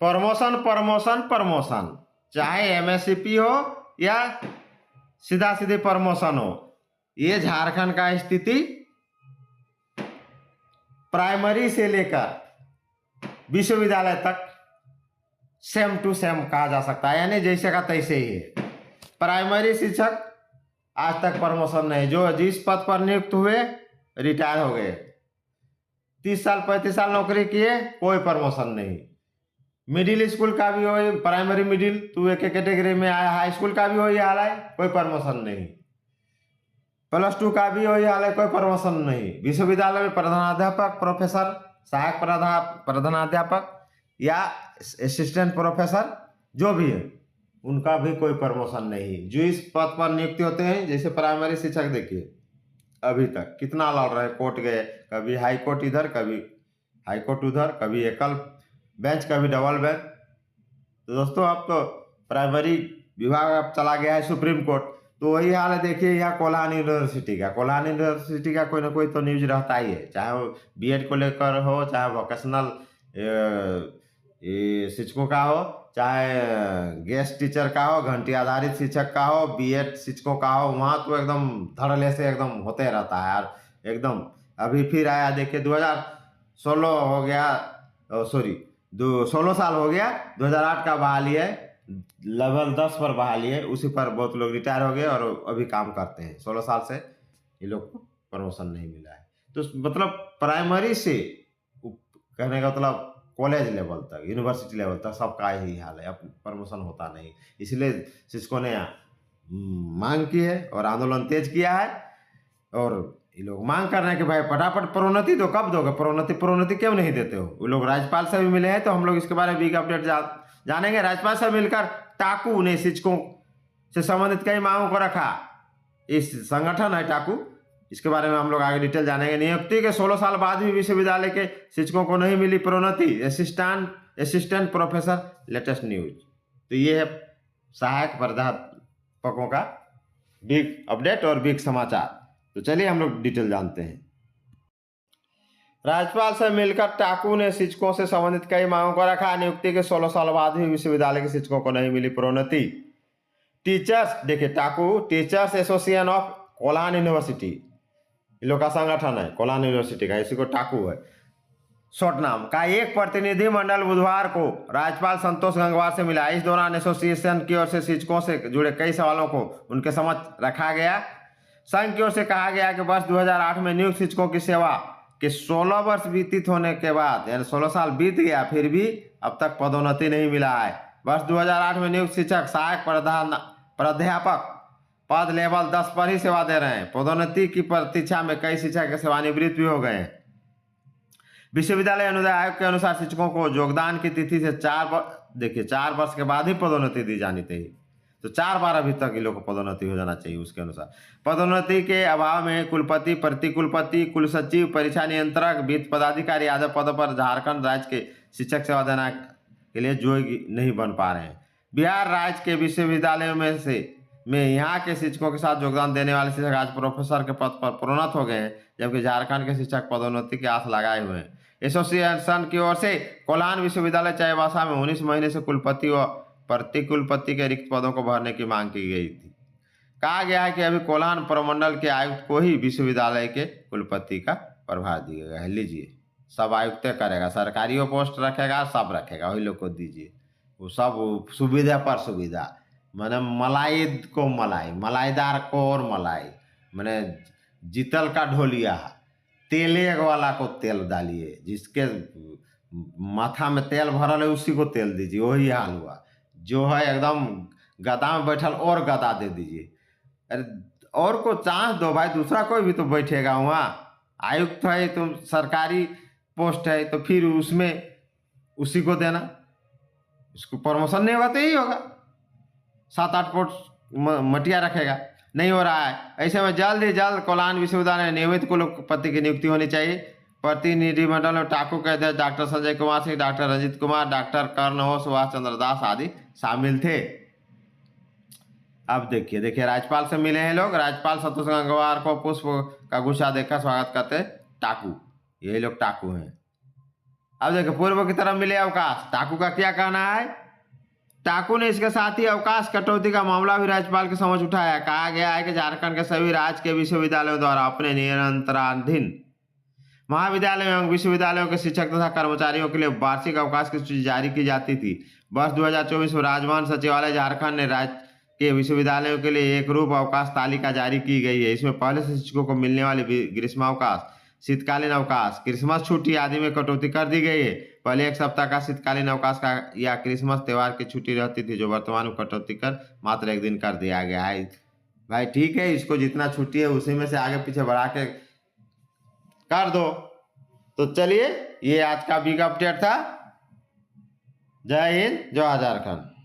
Promotion promotion promotion, चाहे MSCP हो या सीधा सीधे प्रमोशन हो। ये झारखंड का स्थिति प्राइमरी से लेकर विश्वविद्यालय तक सेम टू सेम कहा जा सकता है, यानी जैसे का तैसे ही है। प्राइमरी शिक्षक आज तक प्रमोशन नहीं, जो जिस पद पर नियुक्त हुए रिटायर हो गए, 30 साल 35 साल नौकरी किए, कोई प्रमोशन नहीं। मिडिल स्कूल का भी हो, प्राइमरी मिडिल तो एक कैटेगरी में आया, हाई स्कूल का भी हो ये हाल है, कोई प्रमोशन नहीं। +2 का भी हो ये हाल है, कोई प्रमोशन नहीं। विश्वविद्यालय में प्रधानाध्यापक, प्रोफेसर, सहायक प्रधानाध्यापक या असिस्टेंट प्रोफेसर जो भी है, उनका भी कोई प्रमोशन नहीं। जो इस पद पर नियुक्ति होते हैं, जैसे प्राइमरी शिक्षक देखिए अभी तक कितना लड़ रहे, कोर्ट गए, कभी हाई कोर्ट इधर, कभी हाई कोर्ट उधर, कभी एकल बेंच, कभी डबल बेंच। तो दोस्तों अब तो प्राइमरी विभाग अब चला गया है सुप्रीम कोर्ट। तो वही हाल है, देखिए यहाँ कोल्हान यूनिवर्सिटी का कोई ना कोई तो न्यूज रहता ही है, चाहे वो बीएड को लेकर हो, चाहे वोकेशनल शिक्षकों का हो, चाहे गेस्ट टीचर का हो, घंटी आधारित शिक्षक का हो, बीएड शिक्षकों का हो, वहाँ तो एकदम धड़ल्ले से एकदम होते रहता है यार। एकदम अभी फिर आया, देखिए 2016 हो गया, सॉरी 16 साल हो गया, 2008 का बहाली है, लेवल 10 पर बहाली है, उसी पर बहुत लोग रिटायर हो गए और अभी काम करते हैं। 16 साल से ये लोग को प्रमोशन नहीं मिला है। तो मतलब प्राइमरी से कहने का मतलब कॉलेज लेवल तक, यूनिवर्सिटी लेवल तक सबका यही हाल है, अब प्रमोशन होता नहीं। इसलिए शिक्षकों ने मांग की है और आंदोलन तेज किया है, और ये लोग मांग कर रहे हैं कि भाई फटाफट प्रोन्नति दो। कब दोगे प्रोन्नति क्यों नहीं देते हो? वो लोग राज्यपाल से भी मिले हैं, तो हम लोग इसके बारे में बिग अपडेट जानेंगे। राज्यपाल से मिलकर टाकू ने शिक्षकों से संबंधित कई मांगों को रखा। इस संगठन है टाकू, इसके बारे में हम लोग आगे डिटेल जानेंगे। नियुक्ति के 16 साल बाद भी विश्वविद्यालय के शिक्षकों को नहीं मिली प्रोन्नति, असिस्टेंट प्रोफेसर, लेटेस्ट न्यूज। तो ये है सहायक प्राध्यापकों का बिग अपडेट और बिग समाचार। तो चलिए हम लोग डिटेल जानते हैं। राज्यपाल से मिलकर टाकू ने शिक्षकों से संबंधित कई मांगों को रखा। नियुक्ति के 16 साल बाद भी विश्वविद्यालय के शिक्षकों को नहीं मिली प्रोन्नति। टीचर्स, देखिए TAKU teachers association of Kolhan university, इन लोग का संगठन है, कोल्हान यूनिवर्सिटी का, इसी को टाकू है शॉर्ट नाम का, एक प्रतिनिधि मंडल बुधवार को राज्यपाल संतोष गंगवार से मिला। इस दौरान एसोसिएशन की ओर से शिक्षकों से जुड़े कई सवालों को उनके समक्ष रखा गया। संघ की ओर से कहा गया कि वर्ष 2008 में नियुक्त शिक्षकों की सेवा के 16 वर्ष व्यतीत होने के बाद, यानी 16 साल बीत गया, फिर भी अब तक पदोन्नति नहीं मिला है। वर्ष 2008 में नियुक्त शिक्षक सहायक प्राध्यापक पद लेवल 10 पर ही सेवा दे रहे हैं। पदोन्नति की प्रतीक्षा में कई शिक्षक के सेवानिवृत्त भी हो गए हैं। विश्वविद्यालय अनुदान आयोग के अनुसार शिक्षकों को योगदान की तिथि से 4 वर्ष के बाद ही पदोन्नति दी जानी चाहिए। तो 4 बार अभी तक इन लोग को पदोन्नति हो जाना चाहिए। उसके अनुसार पदोन्नति के अभाव में कुलपति, प्रतिकुलपति, कुल सचिव, परीक्षा नियंत्रक, वित्त पदाधिकारी आदि पदों पर झारखंड राज्य के शिक्षक सेवा देना के लिए योग्य नहीं बन पा रहे हैं। बिहार राज्य के विश्वविद्यालयों में यहाँ के शिक्षकों के साथ योगदान देने वाले शिक्षक आज प्रोफेसर के पद पर प्रोन्नत हो गए हैं, जबकि झारखंड के शिक्षक पदोन्नति की आस लगाए हुए हैं। एसोसिएशन की ओर से कोल्हान विश्वविद्यालय चाईबासा में 19 महीने से कुलपति व प्रतिकुलपति के रिक्त पदों को भरने की मांग की गई थी। कहा गया है कि अभी कोल्हान प्रमंडल के आयुक्त को ही विश्वविद्यालय के कुलपति का प्रभार दिया गया है। लीजिए, सब आयुक्त करेगा, सरकारी पोस्ट रखेगा, सब रखेगा, वही लोग को दीजिए। वो सब सुविधा पर सुविधा, मैंने मलाई को मलाई, मलाईदार को और मलाई, मैंने जीतल का ढोलिया, तेले वाला को तेल डालिए, जिसके माथा में तेल भरल है उसी को तेल दीजिए, वही हाल हुआ। जो है एकदम गदा में बैठल और गदा दे दीजिए। अरे और को चांस दो भाई, दूसरा कोई भी तो बैठेगा वहाँ। आयुक्त है तो सरकारी पोस्ट है, तो फिर उसमें उसी को देना, इसको प्रमोशन नहीं होगा तो यही होगा, 7-8 पोस्ट मटिया रखेगा। नहीं हो रहा है। ऐसे में जल्द ही जल्द कोल्हान विश्वविद्यालय में नियमित कुलपति की नियुक्ति होनी चाहिए। प्रतिनिधिमंडल में टाकू के अध्यक्ष doctor Sanjay Kumar Singh, doctor Ranjit Kumar, doctor Karn Ho, Subhash चंद्र दास आदि शामिल थे। अब देखिए राज्यपाल से मिले हैं लोग। राज्यपाल संतोष गंगवार को पुष्प का गुच्छा देकर स्वागत करते टाकू, यही लोग टाकू हैं। अब देखो पूर्व की तरफ मिले अवकाश। टाकू का क्या कहना है? टाकू ने इसके साथ ही अवकाश कटौती का मामला भी राज्यपाल के समझ उठाया। कहा गया है कि झारखंड के सभी राज्य के विश्वविद्यालयों द्वारा अपने नियंत्रणाधीन महाविद्यालयों एवं विश्वविद्यालयों के शिक्षक तथा कर्मचारियों के लिए वार्षिक अवकाश की सूची जारी की जाती थी। वर्ष 2024 में राजभवन सचिवालय झारखंड ने राज्य के विश्वविद्यालयों के लिए एक रूप अवकाश तालिका जारी की गई है। इसमें पहले से शिक्षकों को मिलने वाले ग्रीष्मावकाश, शीतकालीन अवकाश, क्रिसमस छुट्टी आदि में कटौती कर दी गई है। पहले एक सप्ताह का शीतकालीन अवकाश का या क्रिसमस त्योहार की छुट्टी रहती थी, जो वर्तमान में कटौती कर मात्र एक दिन कर दिया गया है। भाई ठीक है, इसको जितना छुट्टी है उसी में से आगे पीछे बढ़ा के कर दो। तो चलिए, ये आज का बिग अपडेट था। जय हिंद, जय झारखंड।